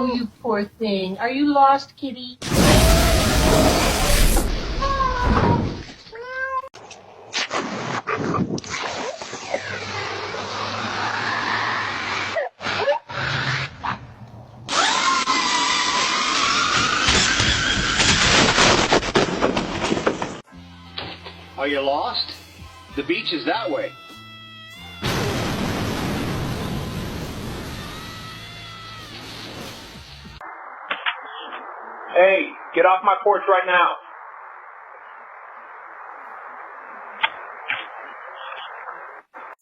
Oh, you poor thing. Are you lost, kitty? Are you lost? The beach is that way. Hey, get off my porch right now.